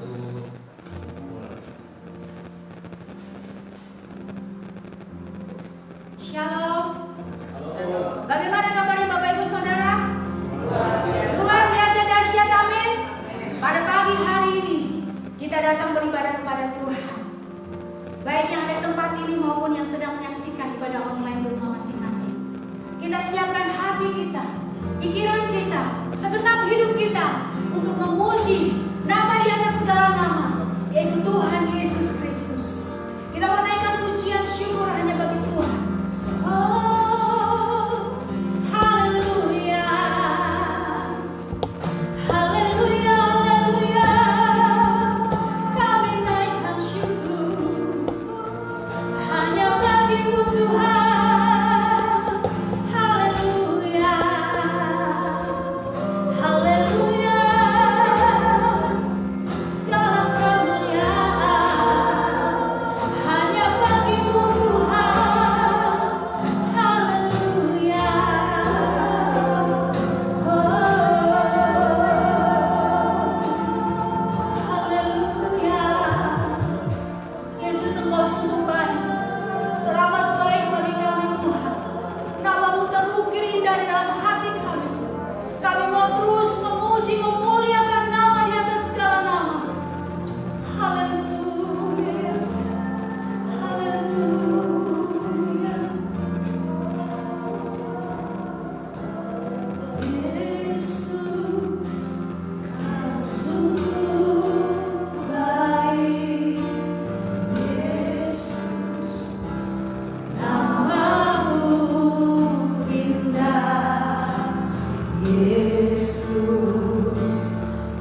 Shalom. Bagaimana kabarnya Bapak Ibu Saudara? Luar biasa dahsyat, amin. Pada pagi hari ini kita datang beribadah kepada Tuhan. Baik yang ada tempat ini maupun yang sedang menyaksikan ibadah online di rumah masing-masing. Kita siapkan hati kita, pikiran kita, segenap hidup kita untuk memuji nama di atas segala nama, yaitu Tuhan Yesus Kristus. Kita menaikkan pujian syukur hanya bagi Tuhan. Oh, haleluya, haleluya, haleluya. Kami naikkan syukur hanya bagi-Mu Tuhan. Haleluya, haleluya. Segala kemuliaan hanya bagi-Mu Tuhan. Haleluya. Haleluya. Yesus, Engkau sungguh baik, teramat baik bagi kami Tuhan. Nama-Mu terukir indah di dalam hati kami. Kami mau terus memuji, memuliakan nama di atas segala nama. Haleluya, Yesus. Haleluya. Yesus, Kau sungguh baik. Yesus, nama-Mu indah. Yesus,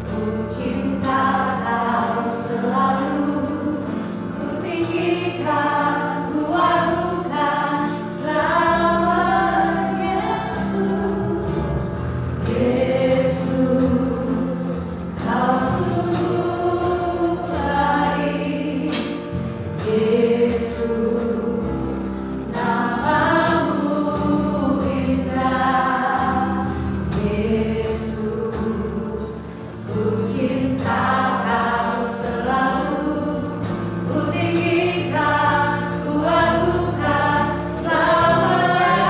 ku cinta Kau selalu. Ku tinggikan, ku agungkan selama Yesus. Yesus, Kau sungguh baik. Yesus, nama-Mu indah. Yesus, ku cinta Kau selalu. Ku tinggikan, ku agungkan selamanya.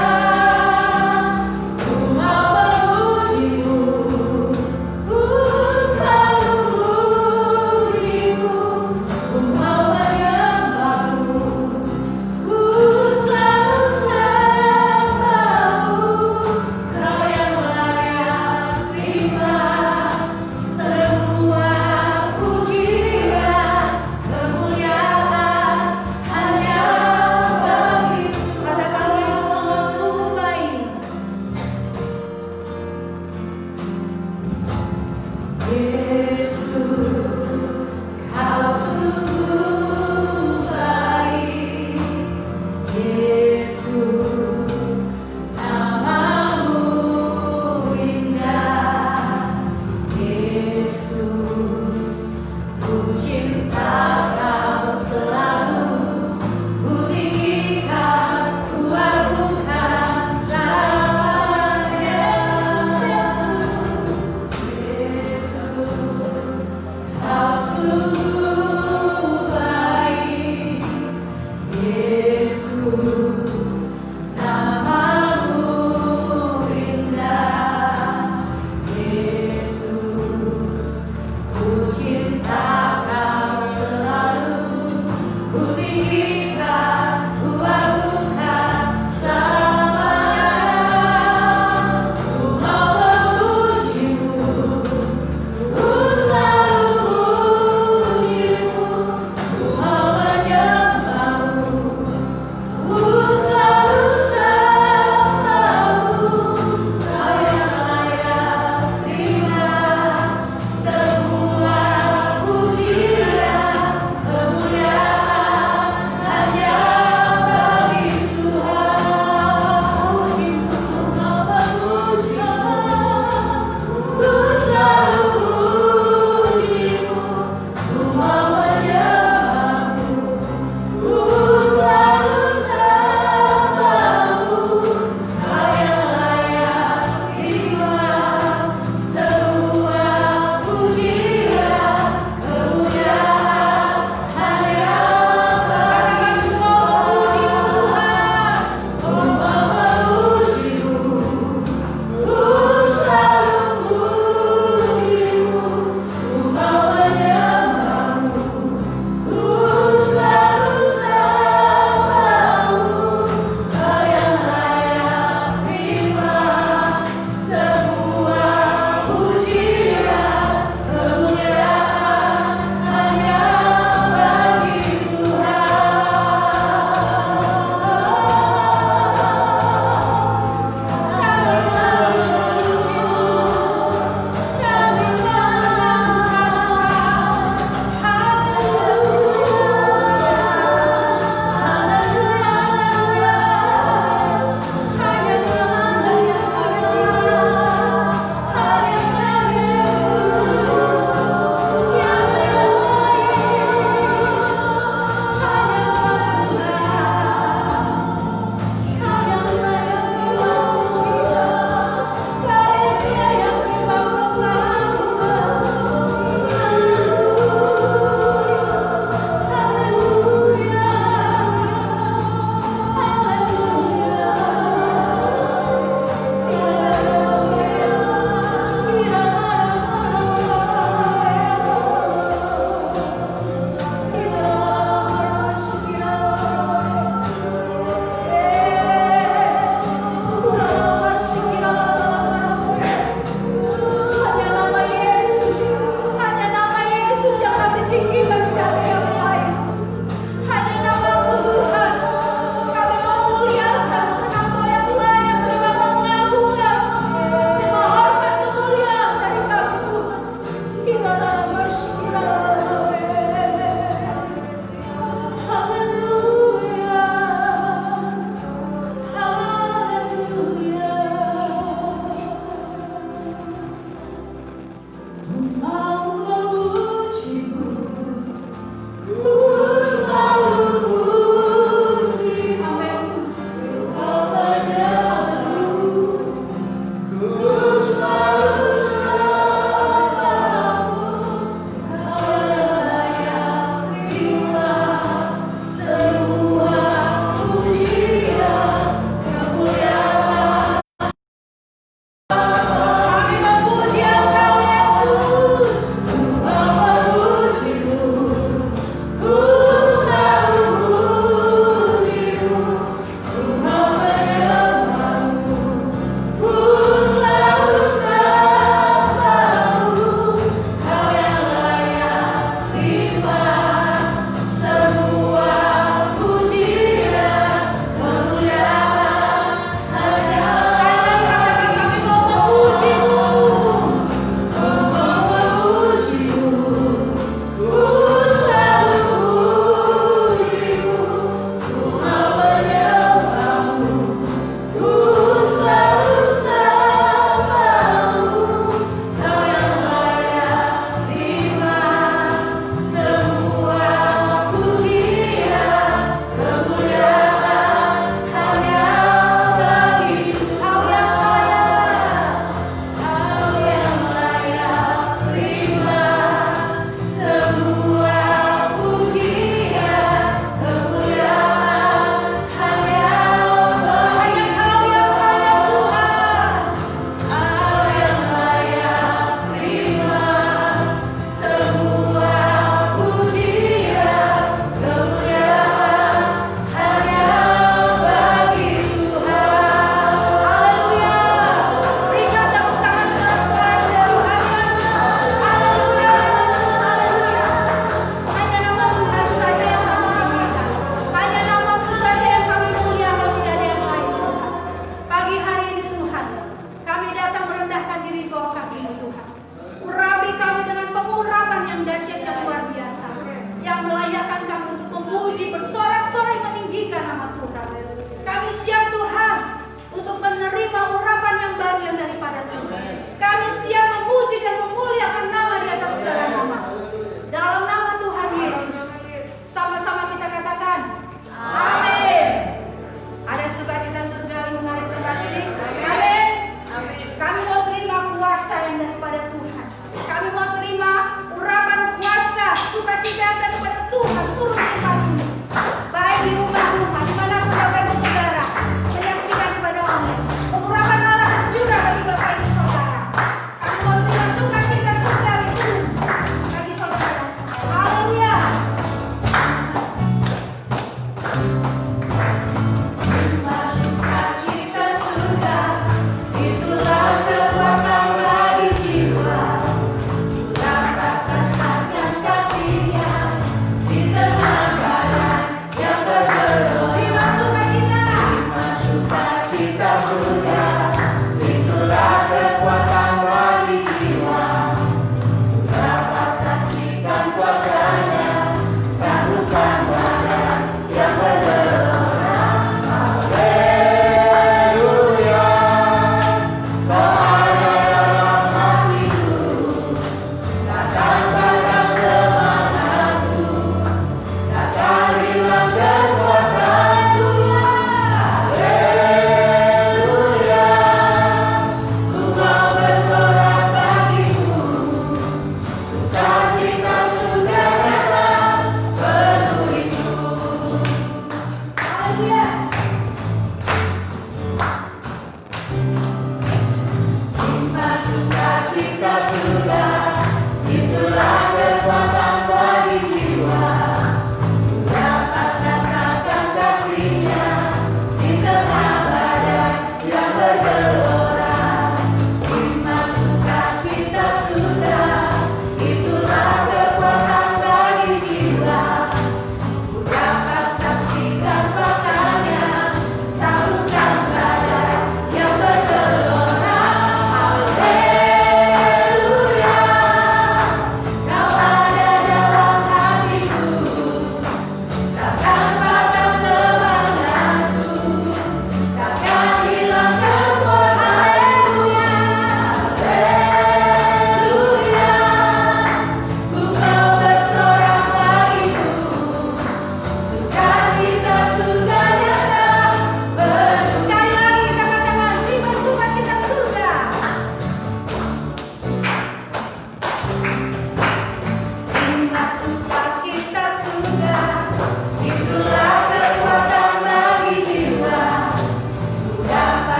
Ku mau memuji-Mu, ku selalu memuji-Mu. Ku mau menyembah-Mu, ku selalu sembah-Mu. Kau yang layak terima semua pujian, kemuliaan hanya bagi-Mu. Katakan Yesus, Engkau sungguh baik. Yesus, Kau sungguh baik. Yesus, nama-Mu indah. Yesus, ku cinta Kau selalu. Ku tinggikan, ku agungkan selamanya. Yesus, Kau sungguh baik. Yesus, nama-Mu indah. Yesus, ku cinta Kau selalu. Ku tinggikan, ku agungkan selamanya. Ku mau memuji-Mu, ku selalu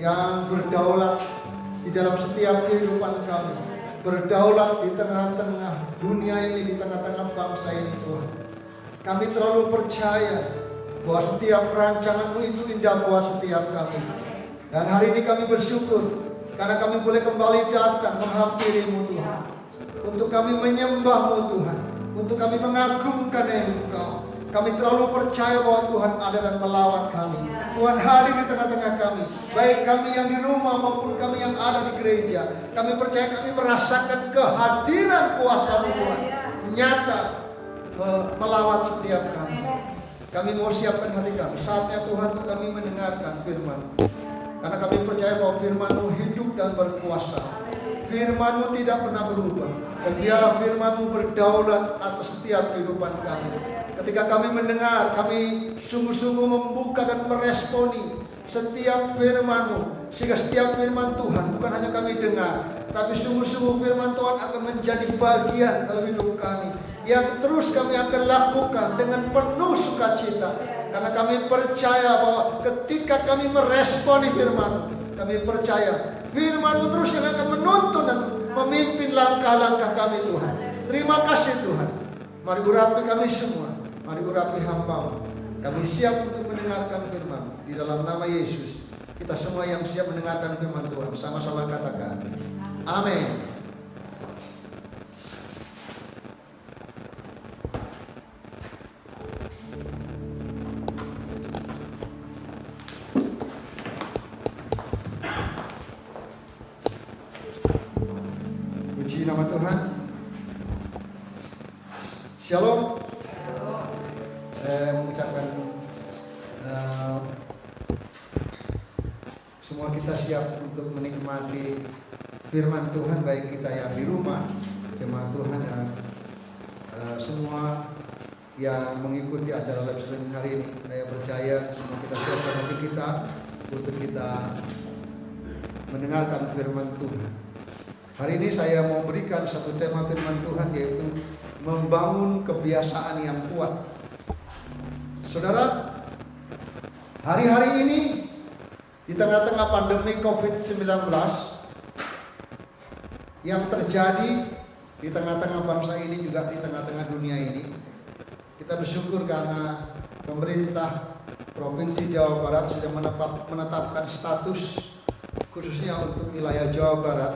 yang berdaulat di dalam setiap kehidupan kami, berdaulat di tengah-tengah dunia ini, di tengah-tengah bangsa ini Tuhan. Kami terlalu percaya bahwa setiap rancangan-Mu itu indah buat setiap kami. Dan hari ini kami bersyukur karena kami boleh kembali datang menghampiri-Mu Tuhan, untuk kami menyembah-Mu Tuhan, untuk kami mengagungkan Engkau. Kami terlalu percaya bahwa Tuhan ada dan melawat kami. Tuhan hadir di tengah-tengah kami, baik kami yang di rumah maupun kami yang ada di gereja. Kami percaya kami merasakan kehadiran kuasa-Mu Tuhan nyata melawat setiap kami. Kami mau siapkan hati kami. Saatnya Tuhan untuk kami mendengarkan firman-Mu, karena kami percaya bahwa firman-Mu hidup dan berkuasa. Firman-Mu tidak pernah berubah, dan biarlah firman-Mu berdaulat atas setiap kehidupan kami. Ketika kami mendengar, kami sungguh-sungguh membuka dan meresponi setiap firman-Mu, sehingga setiap firman Tuhan bukan hanya kami dengar, tapi sungguh-sungguh firman Tuhan akan menjadi bagian dalam hidup kami, yang terus kami akan lakukan dengan penuh sukacita. Karena kami percaya bahwa ketika kami meresponi firman, kami percaya firman-Mu terus yang akan menuntun dan memimpin langkah-langkah kami Tuhan. Terima kasih Tuhan. Mari urapi kami semua, mari urapi hamba-Mu. Kami siap untuk mendengarkan firman. Di dalam nama Yesus, kita semua yang siap mendengarkan firman Tuhan, sama-sama katakan amin. Puji nama Tuhan. Shalom. Saya mengucapkan semua kita siap untuk menikmati firman Tuhan, baik kita yang di rumah, jemaat Tuhan, dan semua yang mengikuti acara live streaming hari ini. Saya percaya semua kita siapkan hati kita untuk kita mendengarkan firman Tuhan. Hari ini saya mau berikan satu tema firman Tuhan, yaitu membangun kebiasaan yang kuat. Saudara, hari-hari ini di tengah-tengah pandemi COVID-19 yang terjadi di tengah-tengah bangsa ini, juga di tengah-tengah dunia ini, kita bersyukur karena pemerintah Provinsi Jawa Barat sudah menetapkan status khususnya untuk wilayah Jawa Barat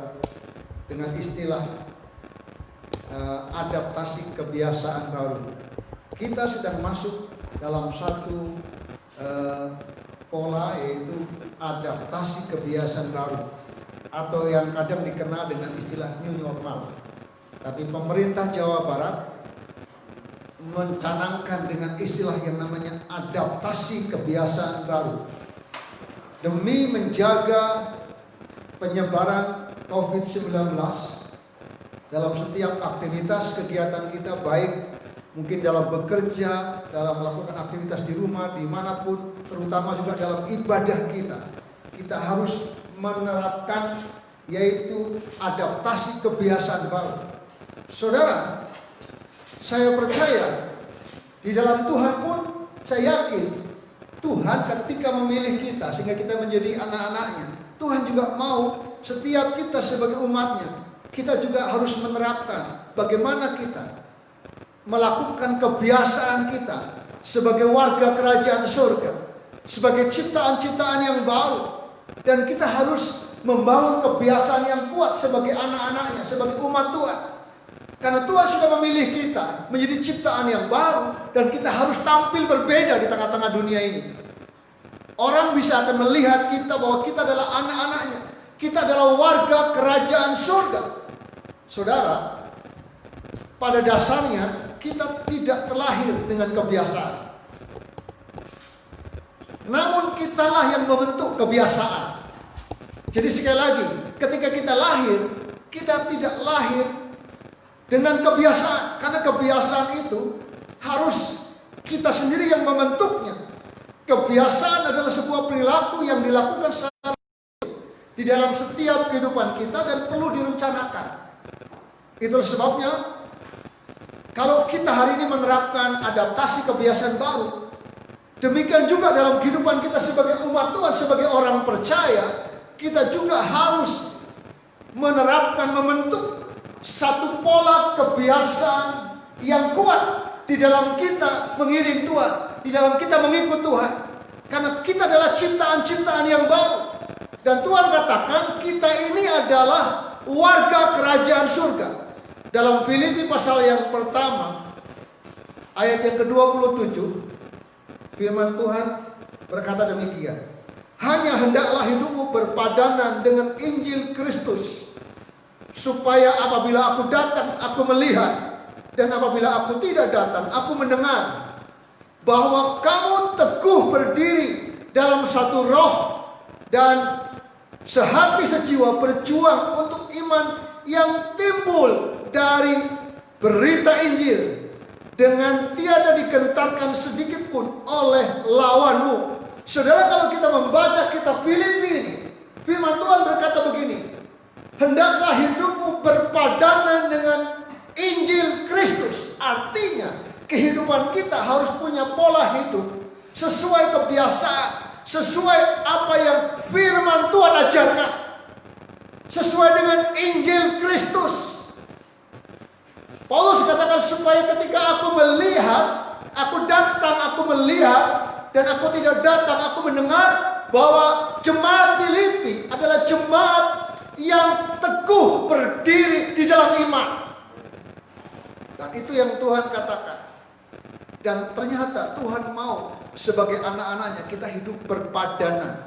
dengan istilah adaptasi kebiasaan baru. Kita sedang masuk dalam satu pola, yaitu adaptasi kebiasaan baru, atau yang kadang dikenal dengan istilah new normal. Tapi pemerintah Jawa Barat mencanangkan dengan istilah yang namanya adaptasi kebiasaan baru, demi menjaga penyebaran COVID-19 dalam setiap aktivitas kegiatan kita, baik mungkin dalam bekerja, dalam melakukan aktivitas di rumah, dimanapun, terutama juga dalam ibadah kita. Kita harus menerapkan, yaitu adaptasi kebiasaan baru. Saudara, saya percaya di dalam Tuhan pun, saya yakin Tuhan ketika memilih kita sehingga kita menjadi anak-anaknya, Tuhan juga mau setiap kita sebagai umatnya, kita juga harus menerapkan bagaimana kita melakukan kebiasaan kita sebagai warga kerajaan surga, sebagai ciptaan-ciptaan yang baru. Dan kita harus membangun kebiasaan yang kuat sebagai anak-anaknya, sebagai umat Tuhan. Karena Tuhan sudah memilih kita menjadi ciptaan yang baru, dan kita harus tampil berbeda di tengah-tengah dunia ini. Orang bisa akan melihat kita bahwa kita adalah anak-anaknya, kita adalah warga kerajaan surga. Saudara, pada dasarnya kita tidak terlahir dengan kebiasaan, namun kitalah yang membentuk kebiasaan. Jadi sekali lagi, ketika kita lahir, kita tidak lahir dengan kebiasaan, karena kebiasaan itu harus kita sendiri yang membentuknya. Kebiasaan adalah sebuah perilaku yang dilakukan secara di dalam setiap kehidupan kita dan perlu direncanakan. Itulah sebabnya kalau kita hari ini menerapkan adaptasi kebiasaan baru, demikian juga dalam kehidupan kita sebagai umat Tuhan, sebagai orang percaya, kita juga harus menerapkan, membentuk satu pola kebiasaan yang kuat di dalam kita mengiring Tuhan, di dalam kita mengikut Tuhan. Karena kita adalah ciptaan-ciptaan yang baru. Dan Tuhan katakan kita ini adalah warga kerajaan surga. Dalam Filipi pasal yang pertama, ayat yang ke-27, firman Tuhan berkata demikian. Hanya hendaklah hidupmu berpadanan dengan Injil Kristus, supaya apabila aku datang, aku melihat, dan apabila aku tidak datang, aku mendengar, bahwa kamu teguh berdiri dalam satu roh dan sehati sejiwa berjuang untuk iman yang timbul dari berita Injil, dengan tiada digentarkan sedikit pun oleh lawanmu. Saudara, kalau kita membaca kitab Filipi ini, firman Tuhan berkata begini, hendaklah hidupmu berpadanan dengan Injil Kristus. Artinya kehidupan kita harus punya pola hidup sesuai kebiasaan, sesuai apa yang firman Tuhan ajarkan, sesuai dengan Injil Kristus. Paulus katakan supaya ketika aku melihat, aku datang, aku melihat, dan aku tidak datang, aku mendengar bahwa jemaat Filipi adalah jemaat yang teguh berdiri di dalam iman. Dan itu yang Tuhan katakan. Dan ternyata Tuhan mau sebagai anak-anaknya kita hidup berpadanan.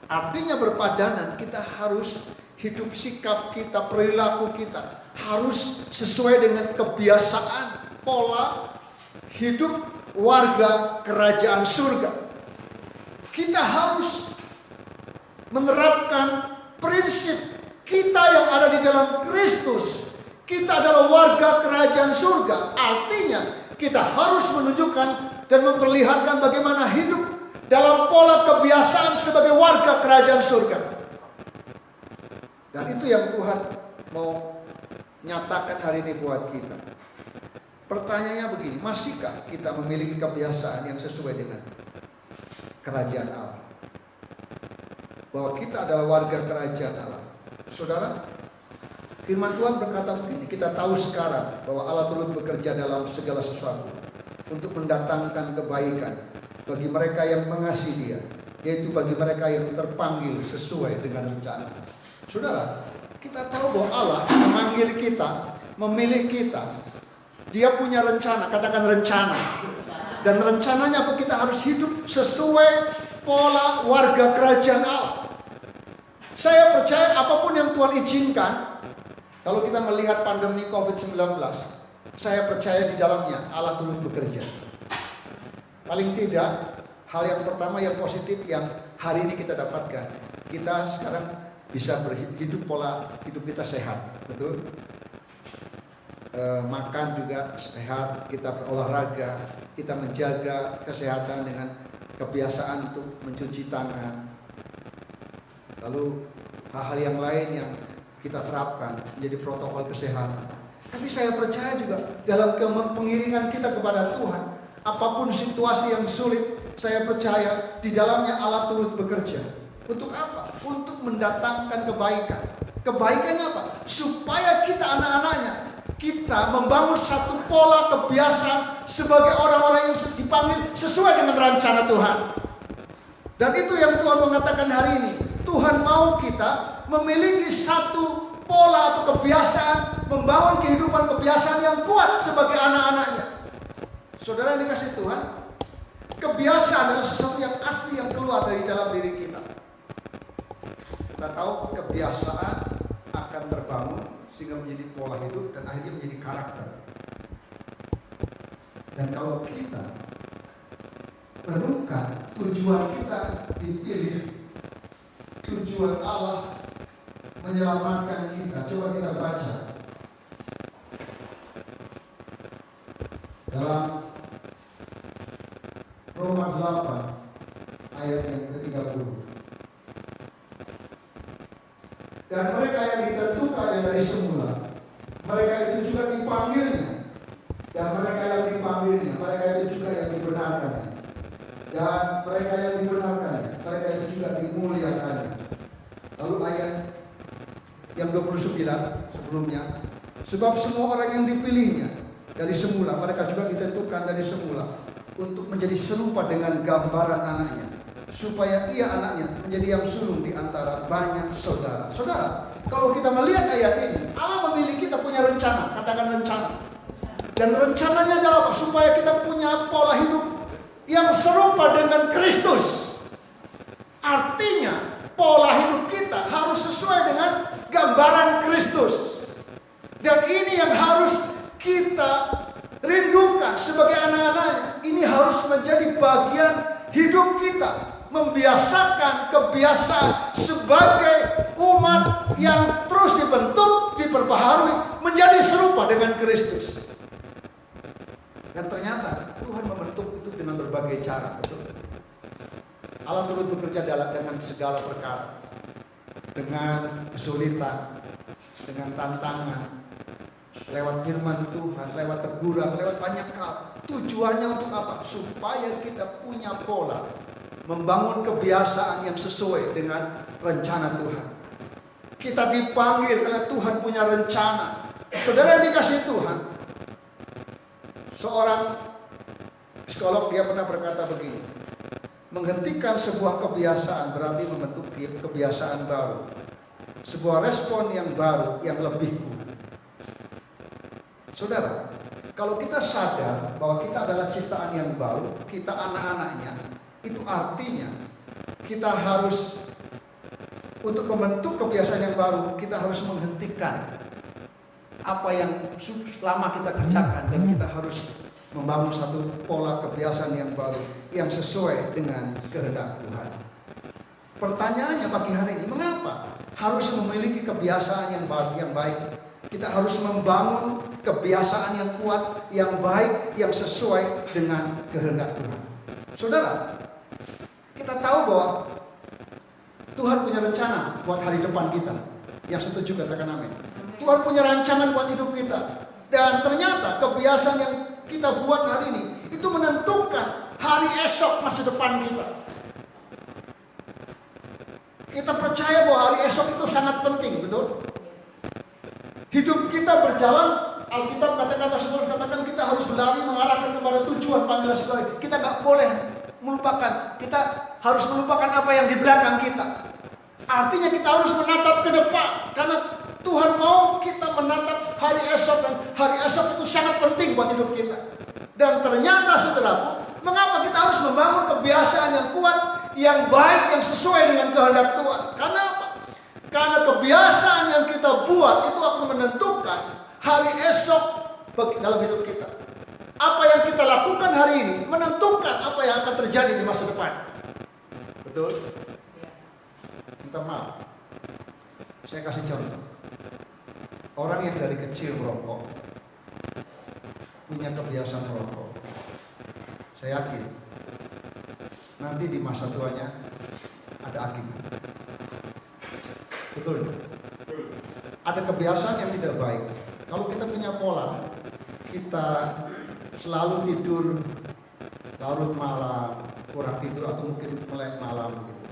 Artinya berpadanan, kita harus hidup sikap kita, perilaku kita harus sesuai dengan kebiasaan, pola hidup warga kerajaan surga. Kita harus menerapkan prinsip kita yang ada di dalam Kristus. Kita adalah warga kerajaan surga. Artinya kita harus menunjukkan dan memperlihatkan bagaimana hidup dalam pola kebiasaan sebagai warga kerajaan surga. Dan itu yang Tuhan mau nyatakan hari ini buat kita. Pertanyaannya begini, masihkah kita memiliki kebiasaan yang sesuai dengan kerajaan Allah? Bahwa kita adalah warga kerajaan Allah. Saudara, firman Tuhan berkata begini, kita tahu sekarang bahwa Allah turut bekerja dalam segala sesuatu untuk mendatangkan kebaikan bagi mereka yang mengasihi Dia, yaitu bagi mereka yang terpanggil sesuai dengan rencana. Saudara, kita tahu bahwa Allah memanggil kita, memilih kita. Dia punya rencana, katakan rencana. Dan rencananya apa? Kita harus hidup sesuai pola warga kerajaan Allah. Saya percaya apapun yang Tuhan izinkan, kalau kita melihat pandemi COVID-19, saya percaya di dalamnya Allah turut bekerja. Paling tidak, hal yang pertama yang positif yang hari ini kita dapatkan, kita sekarang bisa berhidup, pola hidup kita sehat, betul? Makan juga sehat, kita berolahraga, kita menjaga kesehatan dengan kebiasaan untuk mencuci tangan. Lalu hal-hal yang lain yang kita terapkan menjadi protokol kesehatan. Tapi saya percaya juga dalam pengiringan kita kepada Tuhan, apapun situasi yang sulit, saya percaya di dalamnya Allah turut bekerja. Untuk apa? Untuk mendatangkan kebaikan. Kebaikannya apa? Supaya kita anak-anaknya, kita membangun satu pola kebiasaan sebagai orang-orang yang dipanggil sesuai dengan rencana Tuhan. Dan itu yang Tuhan mengatakan hari ini. Tuhan mau kita memiliki satu pola atau kebiasaan, membangun kehidupan kebiasaan yang kuat sebagai anak-anaknya. Saudara yang dikasihi Tuhan, kebiasaan adalah sesuatu yang asli yang keluar dari dalam diri kita. Kita tahu kebiasaan akan terbangun sehingga menjadi pola hidup dan akhirnya menjadi karakter. Dan kalau kita menemukan tujuan kita dipilih, tujuan Allah menyelamatkan kita, coba kita baca dalam Roma 8 ayat yang ke-30. Dan mereka yang ditentukan dari semula, mereka itu juga dipanggilnya. Dan mereka yang dipanggilnya, mereka itu juga yang dibenarkannya. Dan mereka yang dibenarkannya, mereka itu juga dimuliakannya. Lalu ayat yang 29 sebelumnya, sebab semua orang yang dipilihnya dari semula, mereka juga ditentukan dari semula untuk menjadi serupa dengan gambaran anaknya, supaya ia anaknya menjadi yang sulung di antara banyak saudara. Saudara, kalau kita melihat ayat ini, Allah memilih kita punya rencana, katakan rencana. Dan rencananya adalah apa? Supaya kita punya pola hidup yang serupa dengan Kristus. Artinya, pola hidup kita harus sesuai dengan gambaran Kristus. Dan ini yang harus kita rindukan sebagai anak-anaknya. Ini harus menjadi bagian hidup kita. Membiasakan kebiasaan sebagai umat yang terus dibentuk, diperbaharui, menjadi serupa dengan Kristus. Dan ternyata Tuhan membentuk itu dengan berbagai cara. Betul? Allah turut bekerja dengan segala perkara. Dengan kesulitan, dengan tantangan, lewat firman Tuhan, lewat teguran, lewat banyak hal. Tujuannya untuk apa? Supaya kita punya pola membangun kebiasaan yang sesuai dengan rencana Tuhan. Kita dipanggil karena Tuhan punya rencana. Saudara yang dikasihi Tuhan, seorang psikolog dia pernah berkata begini, menghentikan sebuah kebiasaan berarti membentuk kebiasaan baru. Sebuah respon yang baru, yang lebih buruk. Saudara, kalau kita sadar bahwa kita adalah ciptaan yang baru, kita anak-anaknya, itu artinya kita harus, untuk membentuk kebiasaan yang baru, kita harus menghentikan apa yang lama kita kerjakan, dan kita harus membangun satu pola kebiasaan yang baru yang sesuai dengan kehendak Tuhan. Pertanyaannya pagi hari ini, mengapa harus memiliki kebiasaan yang baik? Kita harus membangun kebiasaan yang kuat, yang baik, yang sesuai dengan kehendak Tuhan. Saudara, kita tahu bahwa Tuhan punya rencana buat hari depan kita. Yang setuju katakan amin. Tuhan punya rancangan buat hidup kita. Dan ternyata kebiasaan yang kita buat hari ini itu menentukan hari esok masa depan kita. Kita percaya bahwa hari esok itu sangat penting, betul? Hidup kita berjalan, Alkitab katakan kita harus berlari mengarahkan kepada tujuan panggilan sekolah. Kita nggak boleh melupakan, kita harus melupakan apa yang di belakang kita. Artinya kita harus menatap ke depan, karena Tuhan mau kita menatap hari esok, dan hari esok itu sangat penting buat hidup kita. Dan ternyata saudaraku, mengapa kita harus membangun kebiasaan yang kuat, yang baik, yang sesuai dengan kehendak Tuhan? Karena apa? Karena kebiasaan yang kita buat itu akan menentukan hari esok dalam hidup kita. Apa yang kita lakukan hari ini menentukan apa yang akan terjadi di masa depan. Betul? Minta maaf, saya kasih contoh. Orang yang dari kecil merokok, punya kebiasaan merokok, saya yakin nanti di masa tuanya ada akibat. Betul? Ada kebiasaan yang tidak baik. Kalau kita punya pola, kita selalu tidur larut malam, kurang tidur, atau mungkin melek malam gitu.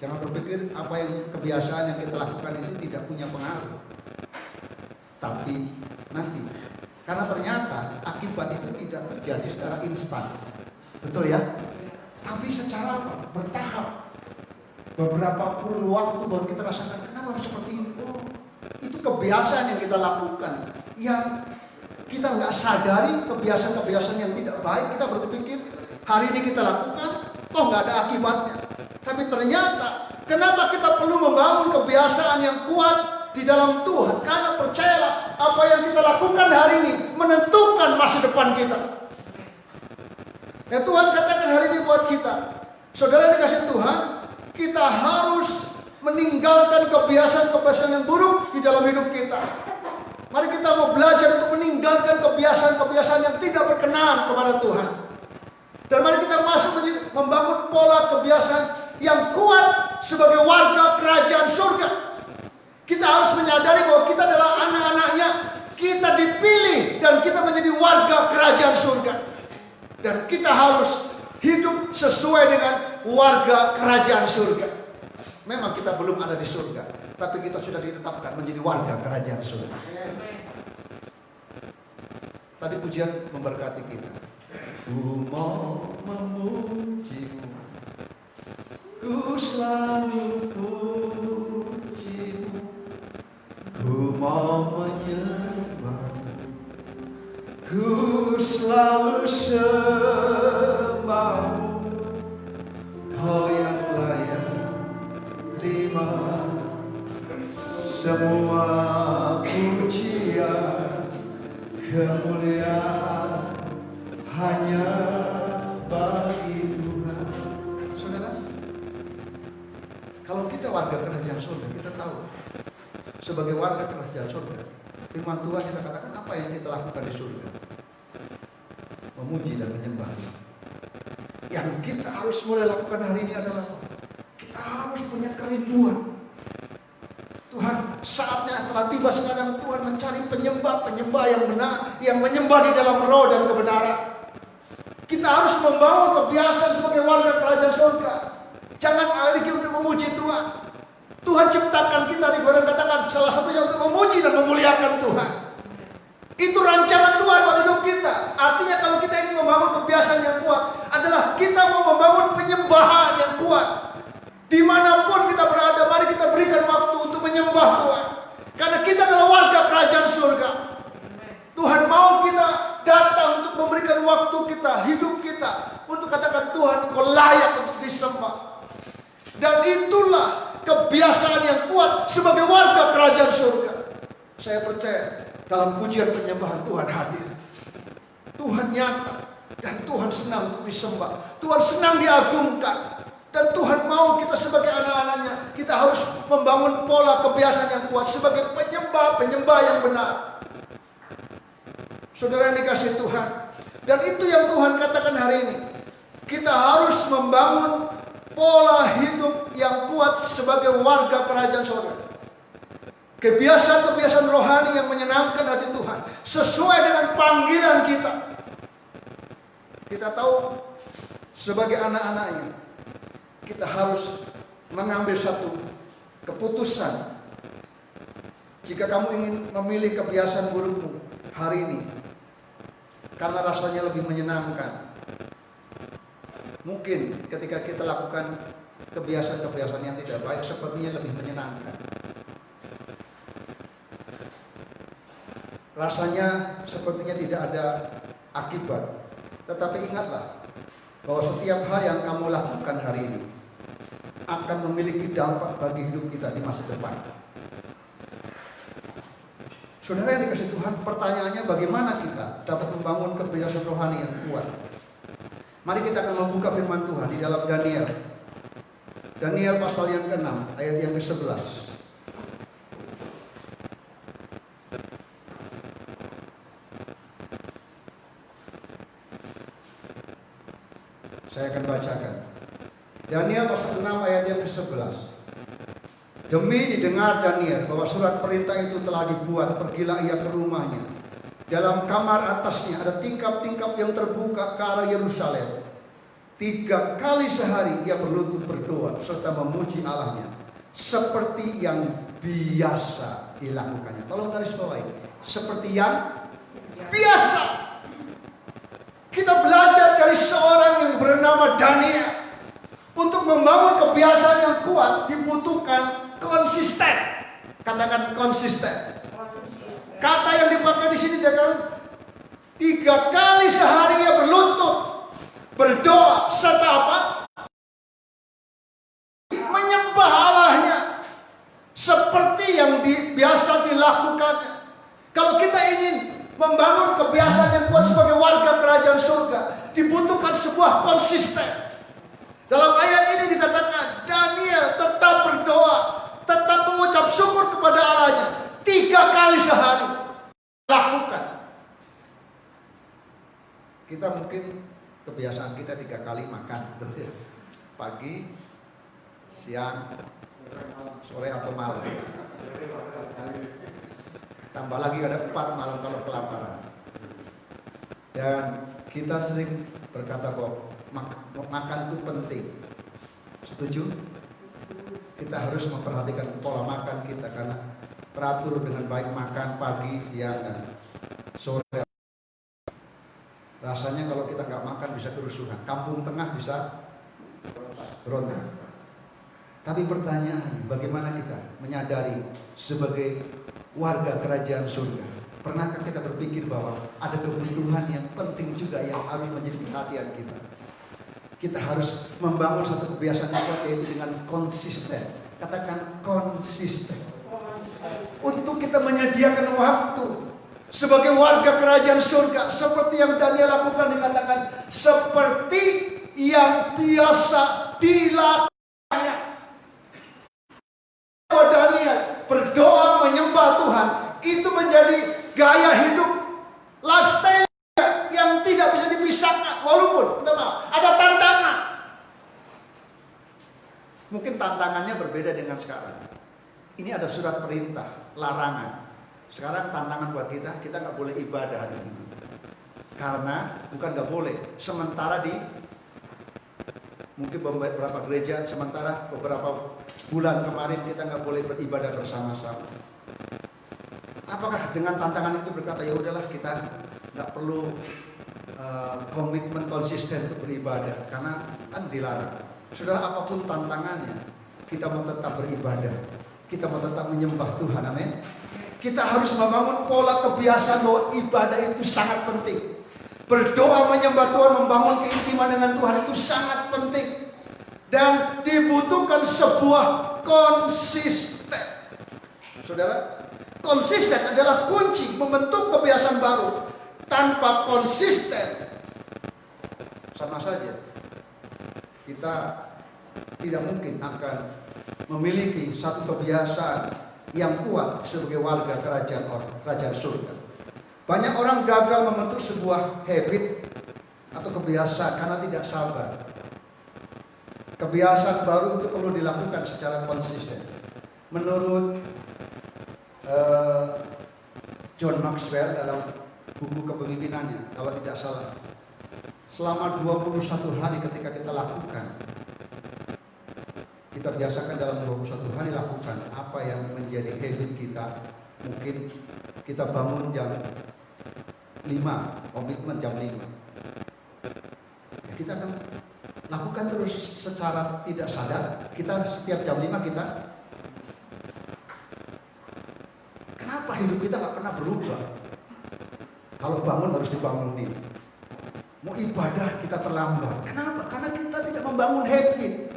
Jangan berpikir apa yang kebiasaan yang kita lakukan itu tidak punya pengaruh. Tapi nanti, karena ternyata akibat itu tidak terjadi secara instan. Betul ya? Tapi secara apa? Bertahap. Beberapa kurun waktu baru kita rasakan, kenapa harus seperti ini? Oh, itu kebiasaan yang kita lakukan, yang kita nggak sadari, kebiasaan-kebiasaan yang tidak baik. Kita berpikir hari ini kita lakukan, toh nggak ada akibatnya. Tapi ternyata, kenapa kita perlu membangun kebiasaan yang kuat di dalam Tuhan? Karena percayalah, apa yang kita lakukan hari ini menentukan masa depan kita. Ya, Tuhan katakan hari ini buat kita, saudara dikasih Tuhan, kita harus meninggalkan kebiasaan-kebiasaan yang buruk di dalam hidup kita. Mari kita mau belajar untuk meninggalkan kebiasaan-kebiasaan yang tidak berkenan kepada Tuhan. Dan mari kita masuk membangun pola kebiasaan yang kuat sebagai warga kerajaan surga. Kita harus menyadari bahwa kita adalah anak-anaknya. Kita dipilih dan kita menjadi warga kerajaan surga. Dan kita harus hidup sesuai dengan warga kerajaan surga. Memang kita belum ada di surga, tapi kita sudah ditetapkan menjadi warga kerajaan surga. Tadi pujian memberkati kita. Ku mau memujimu, ku selalu pujimu, ku mau menyembahmu, ku selalu sembahmu. Kau yang layak terima semua pujian, kemuliaan hanya bagi Tuhan. Saudara, kalau kita warga kerajaan surga, kita tahu sebagai warga kerajaan surga, firman Tuhan kita katakan apa yang kita lakukan di surga? Memuji dan menyembah. Yang kita harus mulai lakukan hari ini adalah kita harus punya kerinduan. Tuhan, saatnya telah tiba sekarang Tuhan mencari penyembah yang benar, yang menyembah di dalam roh dan kebenaran. Kita harus membangun kebiasaan sebagai warga kerajaan surga. Jangan alih untuk memuji Tuhan. Tuhan ciptakan kita di Quran katakan salah satunya untuk memuji dan memuliakan Tuhan. Itu rancangan Tuhan pada hidup kita. Artinya kalau kita ingin membangun kebiasaan yang kuat adalah kita mau membangun penyembahan yang kuat. Dimanapun kita berada, mari kita berikan waktu untuk menyembah Tuhan. Karena kita adalah warga kerajaan surga. Tuhan mau kita datang untuk memberikan waktu kita, hidup kita, untuk katakan Tuhan Engkau layak untuk disembah. Dan itulah kebiasaan yang kuat sebagai warga kerajaan surga. Saya percaya dalam pujian penyembahan Tuhan hadir. Tuhan nyata dan Tuhan senang untuk disembah. Tuhan senang diagungkan. Dan Tuhan mau kita sebagai anak-anaknya, kita harus membangun pola kebiasaan yang kuat sebagai penyembah yang benar. Saudara yang dikasihi Tuhan, dan itu yang Tuhan katakan hari ini. Kita harus membangun pola hidup yang kuat sebagai warga kerajaan surga. Kebiasaan-kebiasaan rohani yang menyenangkan hati Tuhan sesuai dengan panggilan kita. Kita tahu sebagai anak-anaknya, kita harus mengambil satu keputusan. Jika kamu ingin memilih kebiasaan burukmu hari ini karena rasanya lebih menyenangkan, mungkin ketika kita lakukan kebiasaan-kebiasaan yang tidak baik sepertinya lebih menyenangkan. Rasanya sepertinya tidak ada akibat. Tetapi ingatlah bahwa setiap hal yang kamu lakukan hari ini akan memiliki dampak bagi hidup kita di masa depan. Saudara yang dikasihi Tuhan, pertanyaannya bagaimana kita dapat membangun kebiasaan rohani yang kuat? Mari kita akan membuka firman Tuhan di dalam Daniel. Daniel pasal yang ke-6 ayat yang ke-11. Saya akan bacakan. Daniel pasal 6 ayat yang ke-11. Demi didengar Daniel bahwa surat perintah itu telah dibuat, pergilah ia ke rumahnya. Dalam kamar atasnya ada tingkap-tingkap yang terbuka ke arah Yerusalem. 3 kali sehari ia berlutut berdoa serta memuji Allahnya seperti yang biasa dilakukannya. Tolong garis bawahi, seperti yang biasa. Kita belajar dari seorang yang bernama Daniel. Untuk membangun kebiasaan yang kuat dibutuhkan konsisten. Katakan konsisten. Kata yang dipakai di sini dengan 3 kali sehari ia berlutut berdoa serta apa? Menyembah Allahnya seperti yang biasa dilakukannya. Kalau kita ingin membangun kebiasaan yang kuat sebagai warga kerajaan surga, dibutuhkan sebuah konsisten. Dalam ayat ini dikatakan Daniel tetap berdoa, tetap mengucap syukur kepada Allahnya 3 kali sehari. Lakukan. Kita mungkin kebiasaan kita 3 kali makan, pagi, siang, sore atau malam. Tambah lagi ada 4 malam kalau kelaparan. Dan kita sering berkata bahwa makan itu penting. Setuju? Kita kita harus memperhatikan pola makan kita, karena teratur dengan baik makan pagi, siang, dan sore. Rasanya kalau kita nggak makan bisa kerusuhan, kampung tengah bisa berontak. Tapi pertanyaannya, bagaimana kita menyadari sebagai warga kerajaan surga? Pernahkah kita berpikir bahwa ada kebutuhan yang penting juga yang harus menjadi perhatian kita? Kita harus membangun satu kebiasaan kita, yaitu dengan konsisten. Katakan konsisten. Untuk kita menyediakan waktu sebagai warga kerajaan surga, seperti yang Daniel lakukan, dikatakan seperti yang biasa dilakukannya. Daniel berdoa menyembah Tuhan, itu menjadi gaya hidup, lifestyle yang tidak bisa dipisahkan. Walaupun ada tantangan, mungkin tantangannya berbeda dengan sekarang. Ini ada surat perintah, larangan. Sekarang tantangan buat kita nggak boleh ibadah hari ini. Karena bukan nggak boleh, sementara di mungkin beberapa gereja, sementara beberapa bulan kemarin kita nggak boleh beribadah bersama-sama. Apakah dengan tantangan itu berkata ya udahlah kita nggak perlu komitmen konsisten untuk beribadah karena kan dilarang. Saudara, apapun tantangannya, kita mau tetap beribadah, kita mau tetap menyembah Tuhan, amin. Kita harus membangun pola kebiasaan bahwa ibadah itu sangat penting. Berdoa menyembah Tuhan, membangun keintiman dengan Tuhan itu sangat penting. Dan dibutuhkan sebuah konsisten. Saudara, konsisten adalah kunci membentuk kebiasaan baru. Tanpa konsisten, sama saja kita tidak mungkin akan memiliki satu kebiasaan yang kuat sebagai warga kerajaan surga. Banyak orang gagal membentuk sebuah habit atau kebiasaan karena tidak sabar. Kebiasaan baru itu perlu dilakukan secara konsisten. Menurut John Maxwell dalam buku kepemimpinannya, kalau tidak salah, selama 21 hari ketika kita lakukan, kita biasakan dalam 21 hari lakukan apa yang menjadi habit kita. Mungkin kita bangun jam 5, komitmen jam 5. Ya, kita akan lakukan terus secara tidak sadar. Kita setiap jam 5 kita. Kenapa hidup kita nggak pernah berubah? Kalau bangun harus dibangunin. Mau ibadah kita terlambat. Kenapa? Karena kita tidak membangun habit.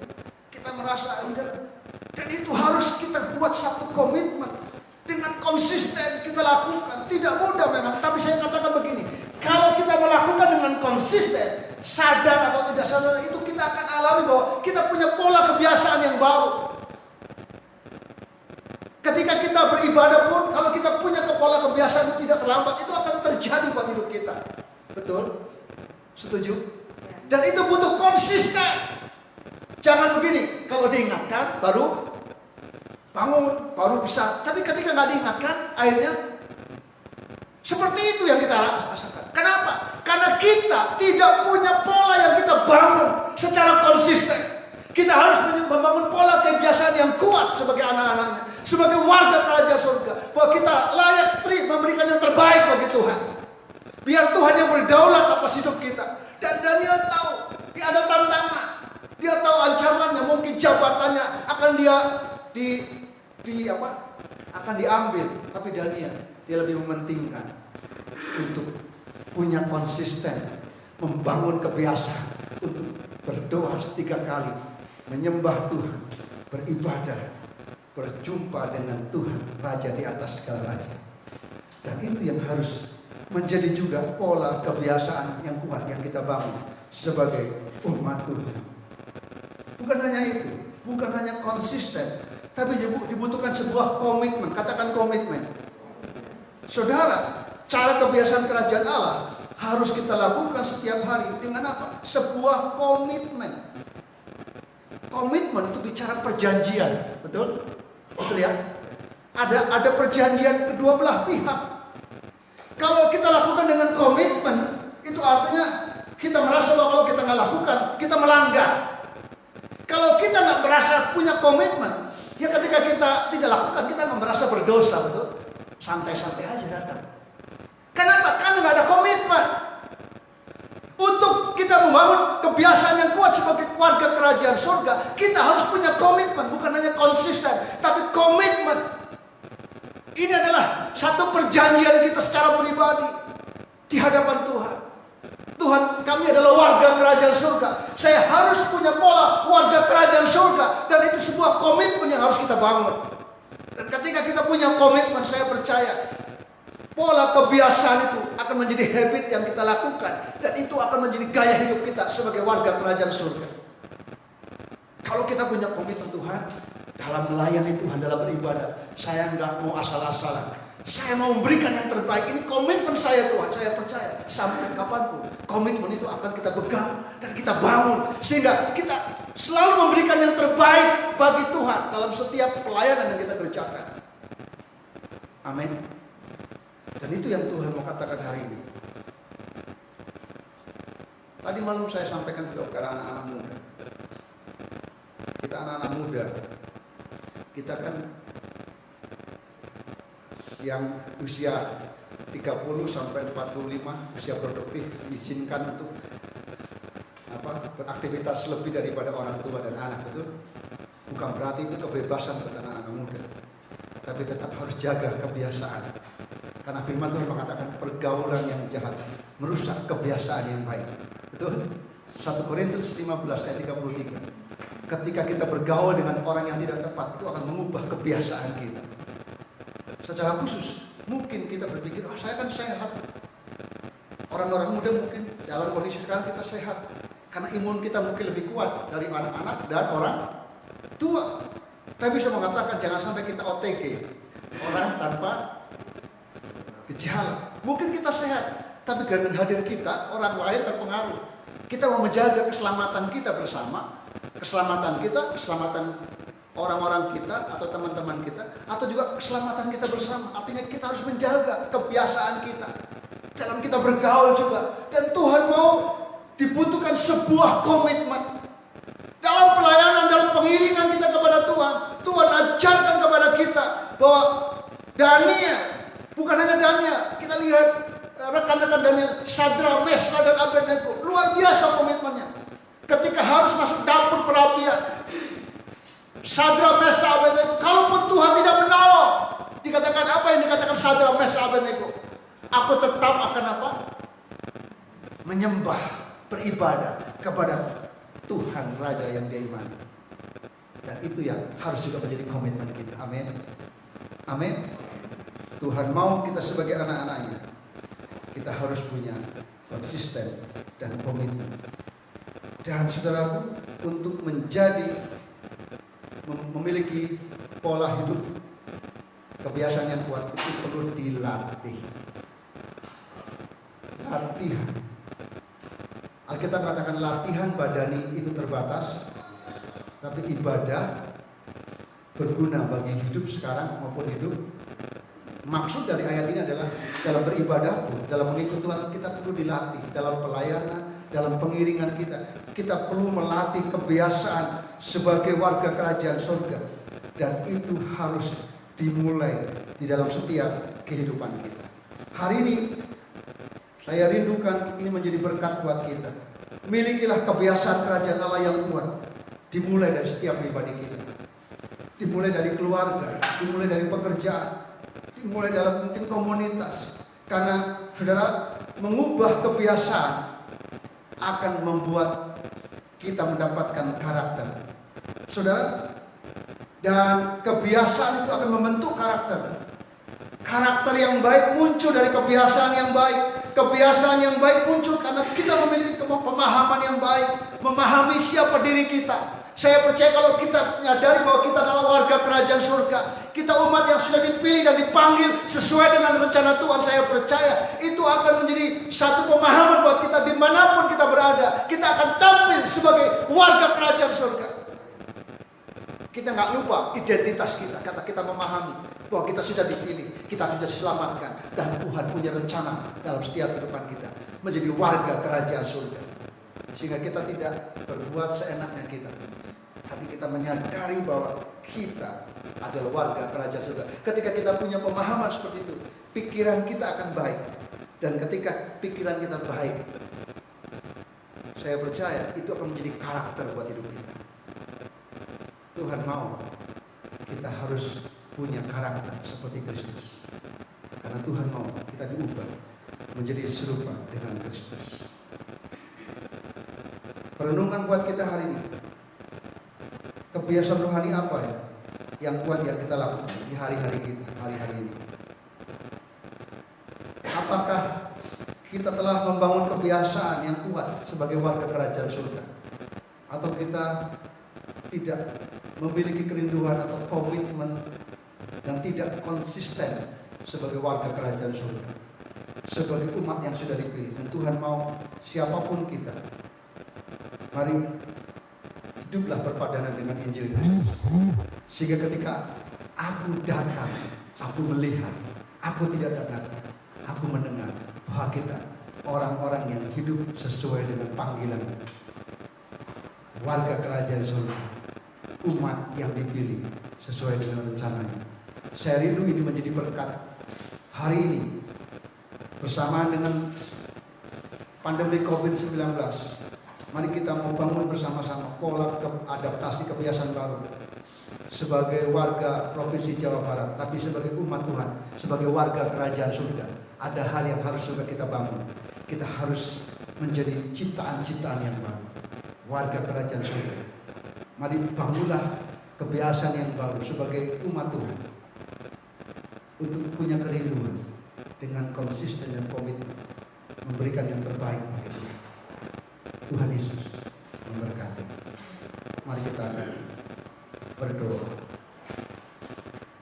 Kita merasa enggak. Dan itu harus kita buat satu komitmen. Dengan konsisten kita lakukan. Tidak mudah memang. Tapi saya katakan begini. Kalau kita melakukan dengan konsisten, sadar atau tidak sadar, itu kita akan alami bahwa kita punya pola kebiasaan yang baru. Ketika kita beribadah pun, kalau kita punya pola kebiasaan itu tidak terlambat, itu akan terjadi buat hidup kita. Betul? Setuju? Dan itu butuh konsisten. Jangan begini, kalau diingatkan baru bangun, baru bisa. Tapi ketika nggak diingatkan, akhirnya seperti itu yang kita rasakan. Kenapa? Karena kita tidak punya pola yang kita bangun secara konsisten. Kita harus membangun pola kebiasaan yang kuat sebagai anak-anaknya, sebagai warga kerajaan surga, bahwa kita layak memberikan yang terbaik bagi Tuhan. Biar Tuhan yang berdaulat atas hidup kita. Dan Daniel tahu dia ada tantangan, dia tahu ancamannya, mungkin jabatannya akan akan diambil. Tapi Daniel, dia lebih mementingkan untuk punya konsisten, membangun kebiasaan untuk berdoa 3 kali, menyembah Tuhan, beribadah, berjumpa dengan Tuhan, Raja di atas segala raja. Dan itu yang harus menjadi juga pola kebiasaan yang kuat yang kita bangun sebagai umat Tuhan. Bukan hanya itu, bukan hanya konsisten, tapi dibutuhkan sebuah komitmen. Katakan komitmen. Saudara, cara kebiasaan kerajaan Allah harus kita lakukan setiap hari dengan apa? Sebuah komitmen. Komitmen itu bicara perjanjian, betul? Betul ya? Ada perjanjian kedua belah pihak. Kalau kita lakukan dengan komitmen, itu artinya kita merasa bahwa kalau kita nggak lakukan, kita melanggar. Kalau kita nggak merasa punya komitmen, Ya ketika kita tidak lakukan, kita merasa berdosa, betul? Santai-santai aja datang. Kenapa? Karena nggak ada komitmen. Untuk kita membangun kebiasaan yang kuat sebagai warga kerajaan surga, kita harus punya komitmen, bukan hanya konsisten, tapi komitmen. Ini adalah satu perjanjian kita secara pribadi di hadapan Tuhan. Tuhan, kami adalah warga kerajaan surga. Saya harus punya pola warga kerajaan surga, dan itu sebuah komitmen yang harus kita bangun. Dan ketika kita punya komitmen, saya percaya pola kebiasaan itu akan menjadi habit yang kita lakukan, dan itu akan menjadi gaya hidup kita sebagai warga kerajaan surga. Kalau kita punya komitmen Tuhan dalam melayani Tuhan, dalam beribadah, saya nggak mau asal-asalan. Saya mau memberikan yang terbaik. Ini komitmen saya Tuhan. Saya percaya sampai kapanpun komitmen itu akan kita pegang dan kita bangun, sehingga kita selalu memberikan yang terbaik bagi Tuhan dalam setiap pelayanan yang kita kerjakan. Amin. Dan itu yang Tuhan mau katakan hari ini. Tadi malam saya sampaikan juga kepada anak-anak muda. Kita anak-anak muda, kita kan yang usia 30 sampai 45, usia produktif, diizinkan untuk beraktivitas lebih daripada orang tua dan anak, betul? Bukan berarti itu kebebasan buat anak-anak muda, tapi tetap harus jaga kebiasaan. Karena firman Tuhan mengatakan pergaulan yang jahat merusak kebiasaan yang baik. Betul? 1 Korintus 15 ayat 33. Ketika kita bergaul dengan orang yang tidak tepat, itu akan mengubah kebiasaan kita. Secara khusus, mungkin kita berpikir, saya kan sehat. Orang-orang muda mungkin dalam kondisi sekarang kita sehat, karena imun kita mungkin lebih kuat dari anak-anak dan orang tua. Tapi bisa mengatakan jangan sampai kita OTG, orang tanpa gejala. Mungkin kita sehat, tapi dengan hadir kita, orang lain terpengaruh. Kita mau menjaga keselamatan kita bersama, keselamatan kita, keselamatan orang-orang kita atau teman-teman kita, atau juga keselamatan kita bersama. Artinya kita harus menjaga kebiasaan kita dalam kita bergaul juga. Dan Tuhan mau dibutuhkan sebuah komitmen dalam pelayanan, dalam pengiringan kita kepada Tuhan. Tuhan ajarkan kepada kita bahwa Daniel, bukan hanya Daniel, kita lihat rekan-rekan Daniel, Sadra, Mesra, dan Abednego, luar biasa komitmennya. Ketika harus masuk dapur perapian, Sadra, Mesra, Abednego, kalaupun Tuhan tidak menolong, dikatakan apa yang dikatakan Sadra, Mesra, Abednego? Aku tetap akan apa? Menyembah, beribadah kepada Tuhan Raja yang dia imani. Dan itu yang harus juga menjadi komitmen kita. Amin. Amin. Tuhan mau kita sebagai anak-anaknya, kita harus punya konsisten dan komitmen. Dan saudaraku, untuk memiliki pola hidup, kebiasaan yang kuat, itu perlu dilatih. Latihan. Alkitab mengatakan latihan badani itu terbatas, tapi ibadah berguna bagi hidup sekarang maupun hidup. Maksud dari ayat ini adalah dalam beribadah, dalam mengikut Tuhan, kita perlu dilatih. Dalam pelayanan, dalam pengiringan kita perlu melatih kebiasaan sebagai warga kerajaan surga. Dan itu harus dimulai di dalam setiap kehidupan kita. Hari ini saya rindukan ini menjadi berkat buat kita. Milikilah kebiasaan kerajaan Allah yang kuat. Dimulai dari setiap pribadi kita. Dimulai dari keluarga, dimulai dari pekerjaan, dimulai dalam mungkin komunitas. Karena saudara, mengubah kebiasaan akan membuat kita mendapatkan karakter. Saudara, dan kebiasaan itu akan membentuk karakter. Karakter yang baik muncul dari kebiasaan yang baik. Kebiasaan yang baik muncul karena kita memiliki pemahaman yang baik, memahami siapa diri kita. Saya percaya kalau kita menyadari bahwa kita adalah warga kerajaan surga, kita umat yang sudah dipilih dan dipanggil sesuai dengan rencana Tuhan, saya percaya itu akan menjadi satu pemahaman buat kita dimanapun kita berada. Kita akan tampil sebagai warga kerajaan surga. Kita nggak lupa identitas kita, kata kita memahami bahwa kita sudah dipilih, kita sudah diselamatkan, dan Tuhan punya rencana dalam setiap kehidupan kita menjadi warga kerajaan surga. Sehingga kita tidak berbuat seenaknya kita, tapi kita menyadari bahwa kita adalah warga kerajaan surga. Ketika kita punya pemahaman seperti itu, pikiran kita akan baik. Dan ketika pikiran kita baik, saya percaya itu akan menjadi karakter buat hidup kita. Tuhan mau kita harus punya karakter seperti Kristus. Karena Tuhan mau kita diubah menjadi serupa dengan Kristus. Perenungan buat kita hari ini. Kebiasaan rohani apa ya yang kuat yang kita lakukan di hari-hari kita, hari-hari ini? Apakah kita telah membangun kebiasaan yang kuat sebagai warga kerajaan surga? Atau kita tidak memiliki kerinduan atau komitmen dan tidak konsisten sebagai warga kerajaan surga, sebagai umat yang sudah dipilih? Dan Tuhan mau siapapun kita, mari hiduplah berpadanan dengan Injil Kristus. Sehingga ketika aku datang, aku melihat, aku tidak datang, aku mendengar bahwa kita orang-orang yang hidup sesuai dengan panggilan warga kerajaan surga, umat yang dipilih sesuai dengan rencananya. Saya rindu ini menjadi berkat hari ini bersamaan dengan pandemi COVID-19. Mari kita membangun bersama-sama pola adaptasi kebiasaan baru sebagai warga Provinsi Jawa Barat, tapi sebagai umat Tuhan, sebagai warga kerajaan surga. Ada hal yang harus juga kita bangun. Kita harus menjadi ciptaan-ciptaan yang baru, warga kerajaan surga. Mari bangunlah kebiasaan yang baru sebagai umat Tuhan untuk punya kerinduan dengan konsisten dan komitmen memberikan yang terbaik bagi Tuhan. Tuhan Yesus memberkati. Mari kita akan berdoa.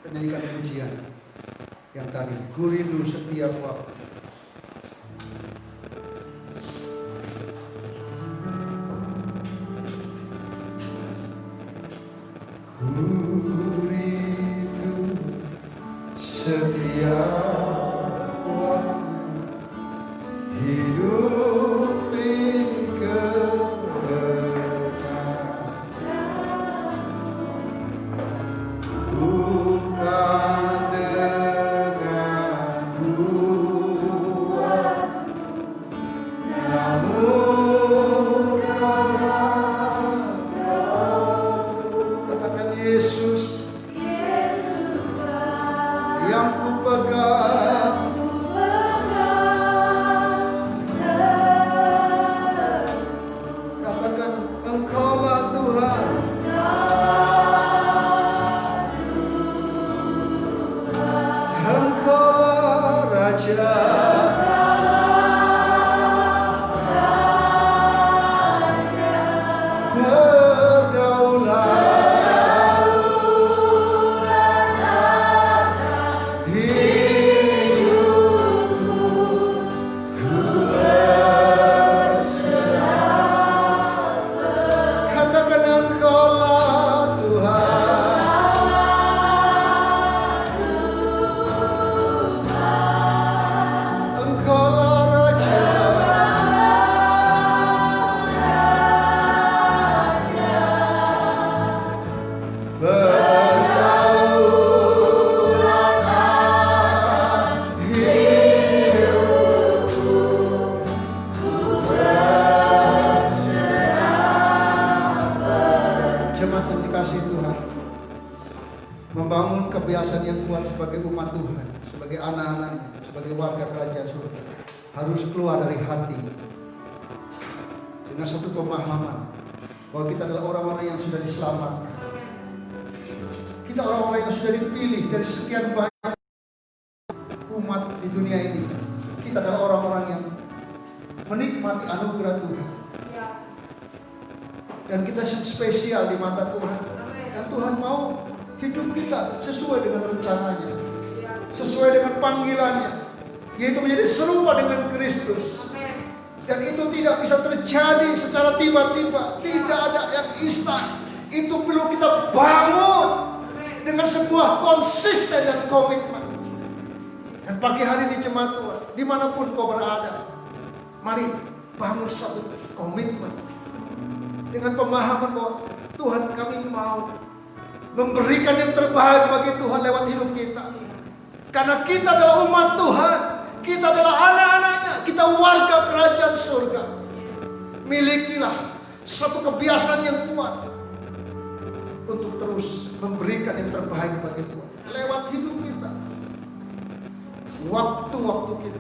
Kita nyanyikan pujian yang tadi, ku rindu setiap waktu. Ku rindu setiap waktu hidup membangun kebiasaan yang kuat sebagai umat Tuhan, sebagai anak-anaknya, sebagai warga kerajaan surga, harus keluar dari hati dengan satu pemahaman bahwa kita adalah orang-orang yang sudah diselamatkan. Kita orang-orang yang sudah dipilih dari sekian banyak umat di dunia ini. Kita adalah orang-orang yang menikmati anugerah Tuhan. Dan kita spesial di mata Tuhan. Dan Tuhan mau hidup kita sesuai dengan rencananya, sesuai dengan panggilannya, yaitu menjadi serupa dengan Kristus. Dan itu tidak bisa terjadi secara tiba-tiba, tidak ada yang instan. Itu perlu kita bangun dengan sebuah konsisten dan komitmen. Dan pagi hari ini jemaat Tuhan, dimanapun kau berada, mari bangun satu komitmen dengan pemahaman bahwa Tuhan, kami mau memberikan yang terbaik bagi Tuhan lewat hidup kita. Karena kita adalah umat Tuhan, kita adalah anak-anaknya, kita warga kerajaan surga. Milikilah satu kebiasaan yang kuat untuk terus memberikan yang terbaik bagi Tuhan lewat hidup kita, waktu-waktu kita.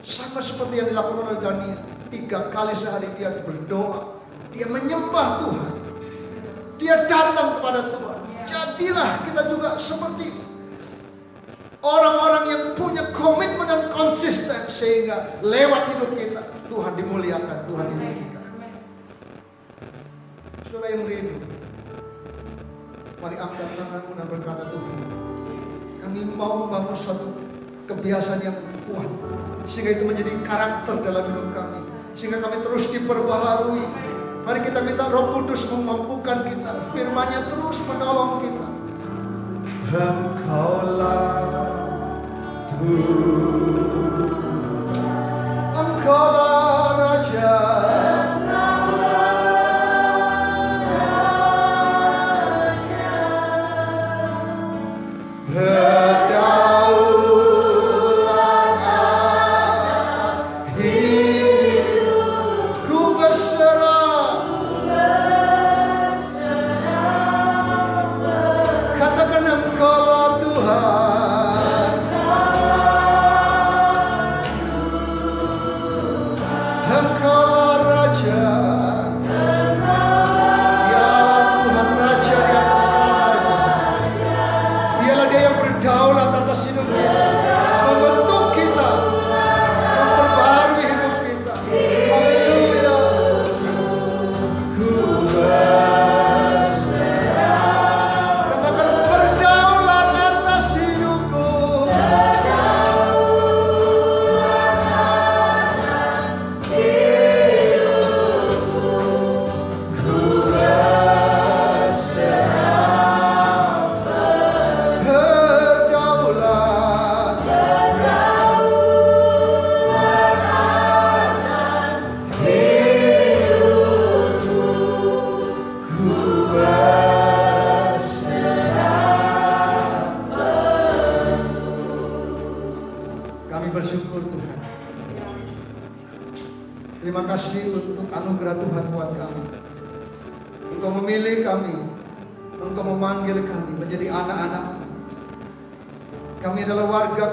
Sama seperti yang dilakukan oleh Daniel, 3 kali sehari dia berdoa, dia menyembah Tuhan, dia datang kepada Tuhan. Jadilah kita juga seperti orang-orang yang punya komitmen dan konsisten, sehingga lewat hidup kita Tuhan dimuliakan, Tuhan ditinggikan. Saudara yang rindu, mari angkat tanganmu dan berkata, Tuhan, kami mau membangun satu kebiasaan yang kuat, sehingga itu menjadi karakter dalam hidup kami, sehingga kami terus diperbaharui. Mari kita minta Roh Kudus memampukan kita, firman-Nya terus menolong kita. Engkaulah Tuhan, Engkaulah Raja,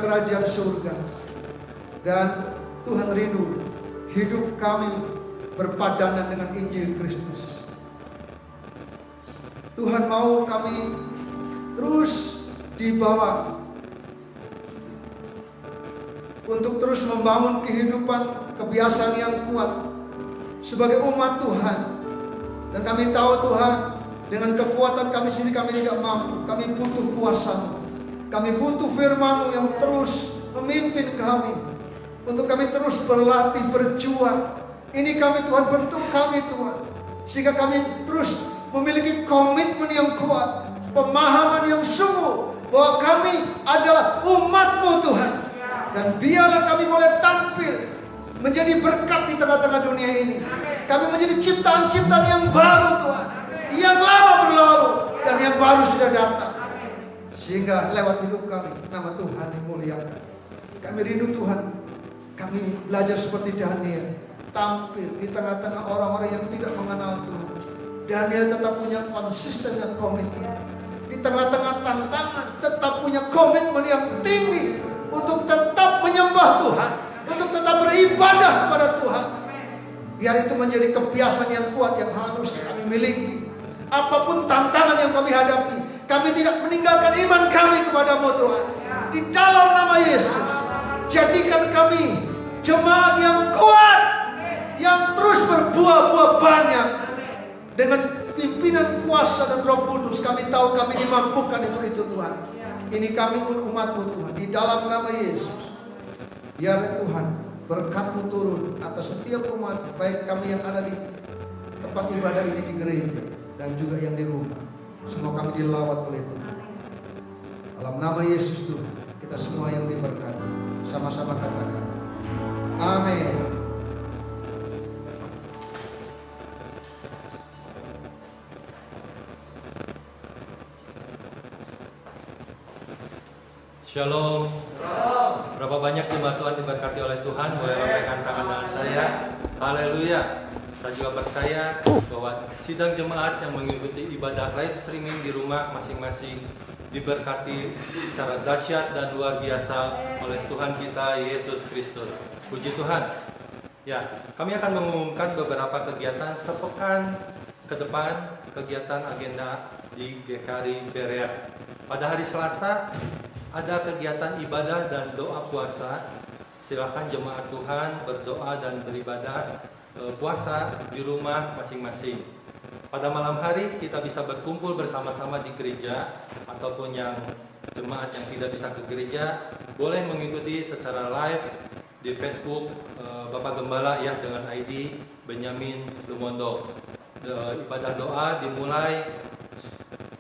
kerajaan surga. Dan Tuhan rindu hidup kami berpadanan dengan Injil Kristus. Tuhan mau kami terus dibawa untuk terus membangun kehidupan kebiasaan yang kuat sebagai umat Tuhan. Dan kami tahu Tuhan, dengan kekuatan kami sendiri kami tidak mampu. Kami butuh kuasa-Mu. Kami butuh firman-Mu yang terus memimpin kami, untuk kami terus berlatih, berjuang. Ini kami Tuhan, bentuk kami Tuhan, sehingga kami terus memiliki komitmen yang kuat, pemahaman yang sungguh bahwa kami adalah umat-Mu Tuhan. Dan biarlah kami boleh tampil menjadi berkat di tengah-tengah dunia ini. Kami menjadi ciptaan-ciptaan yang baru Tuhan, yang lama berlalu dan yang baru sudah datang. Sehingga lewat hidup kami, nama Tuhan dimuliakan. Kami rindu Tuhan, kami belajar seperti Daniel, tampil di tengah-tengah orang-orang yang tidak mengenal Tuhan. Daniel tetap punya konsisten dan komitmen. Di tengah-tengah tantangan, tetap punya komitmen yang tinggi untuk tetap menyembah Tuhan, untuk tetap beribadah kepada Tuhan. Biar itu menjadi kebiasaan yang kuat yang harus kami miliki. Apapun tantangan yang kami hadapi, kami tidak meninggalkan iman kami kepada-Mu Tuhan. Di dalam nama Yesus, jadikan kami jemaat yang kuat, yang terus berbuah-buah banyak. Dengan pimpinan kuasa dan Roh Kudus, kami tahu kami dimampukan untuk itu Tuhan. Ini kami umat-Mu Tuhan, di dalam nama Yesus. Biar Tuhan berkat-Mu turun atas setiap umat, baik kami yang ada di tempat ibadah ini di gereja dan juga yang di rumah. Semua kami dilawat oleh Tuhan. Dalam nama Yesus Tuhan, kita semua yang diberkati, sama-sama katakan amin. Shalom. Berapa banyak jemaat Tuhan diberkati oleh Tuhan? Boleh lambaikan tangan dengan saya. Haleluya. Saya juga percaya bahwa sidang jemaat yang mengikuti ibadah live streaming di rumah masing-masing diberkati secara dahsyat dan luar biasa oleh Tuhan kita Yesus Kristus. Puji Tuhan. Ya, kami akan mengumumkan beberapa kegiatan sepekan ke depan, kegiatan agenda di GKRI Berea. Pada hari Selasa ada kegiatan ibadah dan doa puasa. Silakan jemaat Tuhan berdoa dan beribadah puasa di rumah masing-masing. Pada malam hari kita bisa berkumpul bersama-sama di gereja, ataupun yang jemaat yang tidak bisa ke gereja boleh mengikuti secara live di Facebook Bapak Gembala ya, dengan ID Benyamin Lumondo. Ibadah doa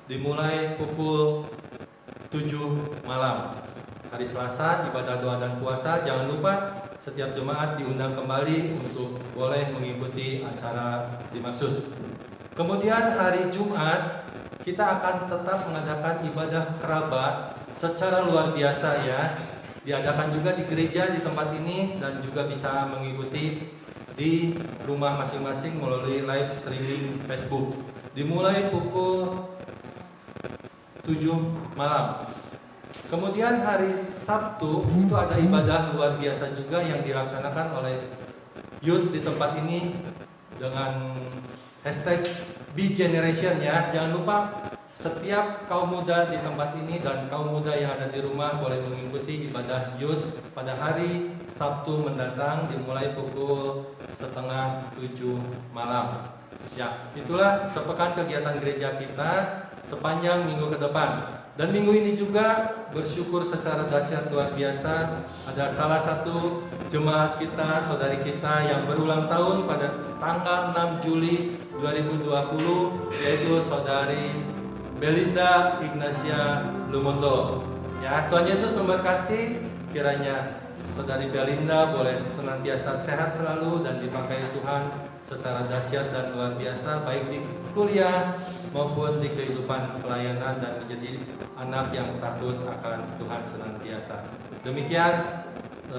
dimulai pukul 7 malam. Hari Selasa ibadah doa dan puasa. Jangan lupa setiap jemaat diundang kembali untuk boleh mengikuti acara dimaksud. Kemudian hari Jumat kita akan tetap mengadakan ibadah kerabat secara luar biasa ya. Diadakan juga di gereja di tempat ini, dan juga bisa mengikuti di rumah masing-masing melalui live streaming Facebook. Dimulai pukul 7 malam. Kemudian hari Sabtu itu ada ibadah luar biasa juga yang dilaksanakan oleh youth di tempat ini dengan hashtag Be Generation ya. Jangan lupa setiap kaum muda di tempat ini dan kaum muda yang ada di rumah boleh mengikuti ibadah youth pada hari Sabtu mendatang dimulai pukul 6:30 malam. Ya, itulah sepekan kegiatan gereja kita sepanjang minggu ke depan. Dan minggu ini juga bersyukur secara dahsyat luar biasa ada salah satu jemaat kita, saudari kita yang berulang tahun pada tanggal 6 Juli 2020, yaitu saudari Belinda Ignacia Lumondo. Ya, Tuhan Yesus memberkati, kiranya saudari Belinda boleh senantiasa sehat selalu dan dipakai Tuhan secara dahsyat dan luar biasa, baik di kuliah maupun di kehidupan pelayanan, dan menjadi anak yang takut akan Tuhan senantiasa. Demikian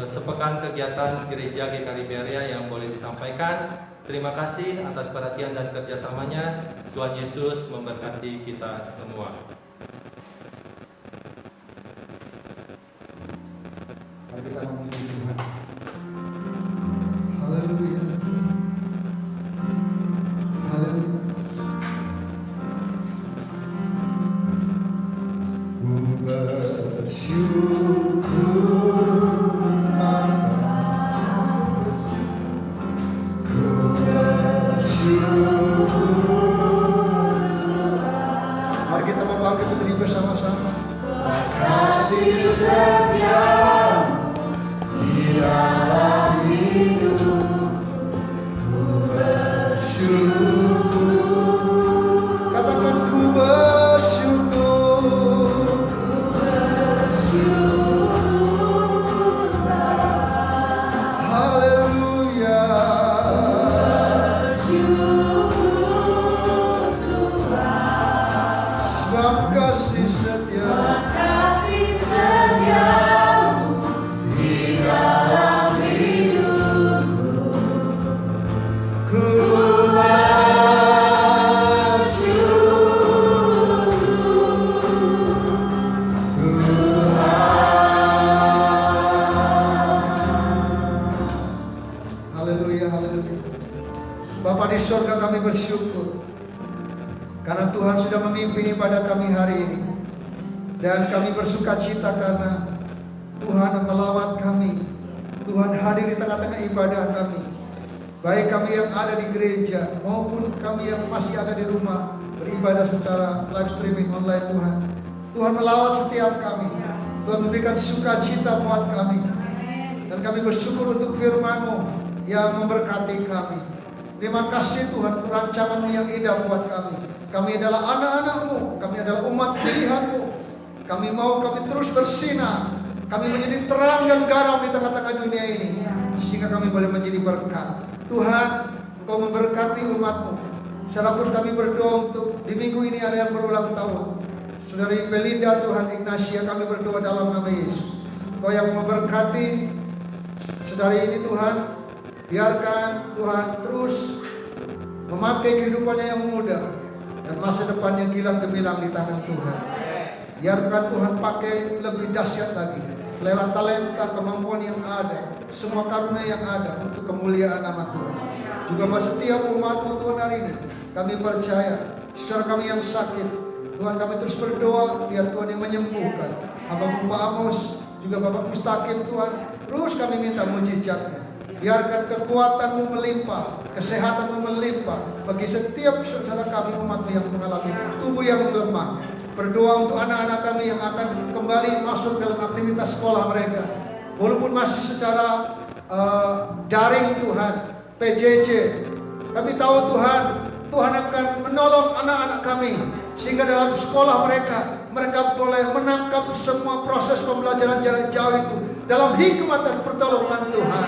sepekan kegiatan gereja GKRI Berea yang boleh disampaikan. Terima kasih atas perhatian dan kerjasamanya. Tuhan Yesus memberkati kita semua. Mari kita memuji Tuhan. Haleluya. Haleluya. Ku bersyukur mari kita membangkit berdiri bersama-sama. Kasih setiamu di dalam hidup, ku bersyukur. Katakan ku bersyukur. Haleluya. Sebab kasih setiamu di dalam hidupku, ku bersyukur Tuhan. Haleluya, haleluya. Bapa di surga, kami bersyukur karena Tuhan sudah memimpin pada kami hari ini. Dan kami bersuka cita karena Tuhan melawat kami. Tuhan hadir di tengah-tengah ibadah kami. Baik kami yang ada di gereja maupun kami yang masih ada di rumah beribadah secara live streaming online Tuhan. Tuhan melawat setiap kami. Tuhan memberikan sukacita buat kami. Dan kami bersyukur untuk firman-Mu yang memberkati kami. Terima kasih Tuhan, rancangan-Mu yang indah buat kami. Kami adalah anak-anak-Mu, kami adalah umat pilihan-Mu. Kami terus bersinar. Kami menjadi terang dan garam di tengah-tengah dunia ini, sehingga kami boleh menjadi berkat. Tuhan, Engkau memberkati umat-Mu. Secara khusus kami berdoa untuk di minggu ini ada yang berulang tahun. Saudari Belinda, Tuhan Ignatia, kami berdoa dalam nama Yesus. Kau yang memberkati saudari ini Tuhan, biarkan Tuhan terus memakai kehidupannya yang muda dan masa depannya gilang gemilang di tangan Tuhan. Biarkan Tuhan pakai lebih dahsyat lagi lewat talenta, kemampuan yang ada, semua karunia yang ada untuk kemuliaan nama Tuhan. Juga buat setiap umat-Mu Tuhan hari ini, kami percaya saudara kami yang sakit, Tuhan kami terus berdoa biar Tuhan yang menyembuhkan. Abang Pak Amos, juga Bapak Mustaqim Tuhan, terus kami minta mujizat-Mu. Biarkan kekuatan-Mu melimpah, kesehatan-Mu melimpah bagi setiap saudara kami umat-Mu yang mengalami tubuh yang lemah. Berdoa untuk anak-anak kami yang akan kembali masuk dalam aktivitas sekolah mereka, walaupun masih secara daring Tuhan, PJJ. Kami tahu Tuhan akan menolong anak-anak kami sehingga dalam sekolah mereka boleh menangkap semua proses pembelajaran jarak jauh itu dalam hikmat dan pertolongan Tuhan.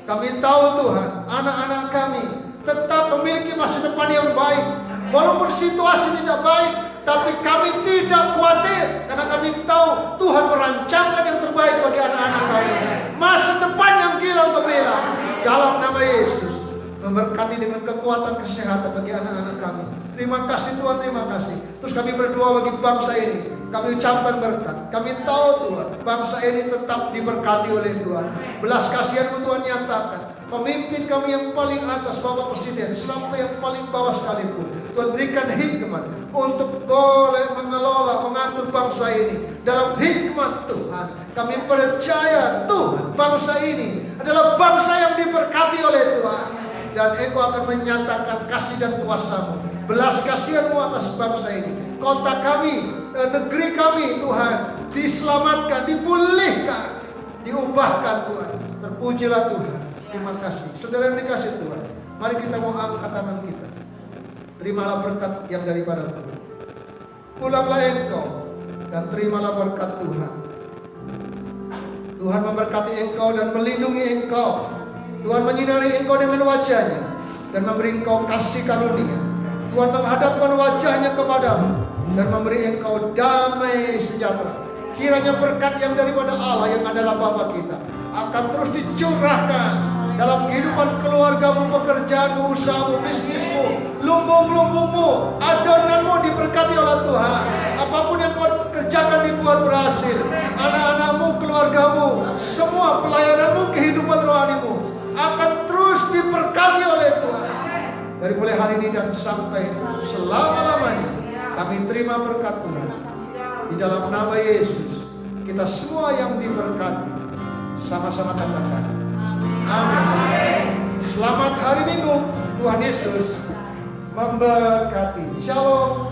Kami tahu Tuhan, anak-anak kami tetap memiliki masa depan yang baik. Walaupun situasi tidak baik, tapi kami tidak khawatir karena kami tahu Tuhan merancangkan yang terbaik bagi anak-anak kami. Masa depan yang gilang gemilang dalam nama Yesus. Memberkati dengan kekuatan kesehatan bagi anak-anak kami. Terima kasih Tuhan, terima kasih. Terus kami berdoa bagi bangsa ini. Kami ucapkan berkat. Kami tahu Tuhan, bangsa ini tetap diberkati oleh Tuhan. Belas kasihan-Mu Tuhan nyatakan. Pemimpin kami yang paling atas, Bapak Presiden, sampai yang paling bawah sekalipun, Tuhan berikan hikmat untuk boleh mengelola, mengatur bangsa ini dalam hikmat Tuhan. Kami percaya Tuhan, bangsa ini adalah bangsa yang diberkati oleh Tuhan. Dan Engkau akan menyatakan kasih dan kuasa-Mu, belas kasihan-Mu atas bangsa ini. Kota kami, negeri kami Tuhan, diselamatkan, dipulihkan, diubahkan Tuhan. Terpujilah Tuhan. Terima kasih. Saudara yang dikasih Tuhan, mari kita mau angkat tangan kita. Terimalah berkat yang daripada Tuhan. Pulanglah engkau dan terimalah berkat Tuhan. Tuhan memberkati engkau dan melindungi engkau. Tuhan menyinari engkau dengan wajah-Nya dan memberi engkau kasih karunia. Tuhan menghadapkan wajah-Nya kepadamu dan memberi engkau damai sejahtera. Kiranya berkat yang daripada Allah yang adalah Bapa kita akan terus dicurahkan dalam kehidupan keluargamu, pekerjaanmu, usahamu, bisnismu, lumbung-lumbungmu, adonanmu diberkati oleh Tuhan. Apapun yang kau kerjakan dibuat berhasil. Anak-anakmu, keluargamu, semua pelayananmu, kehidupan rohanimu akan terus diberkati oleh Tuhan. Dari mulai hari ini dan sampai selama-lamanya kami terima berkat Tuhan. Di dalam nama Yesus kita semua yang diberkati sama-sama katakan amin. Selamat hari Minggu. Tuhan Yesus memberkati. Shalom.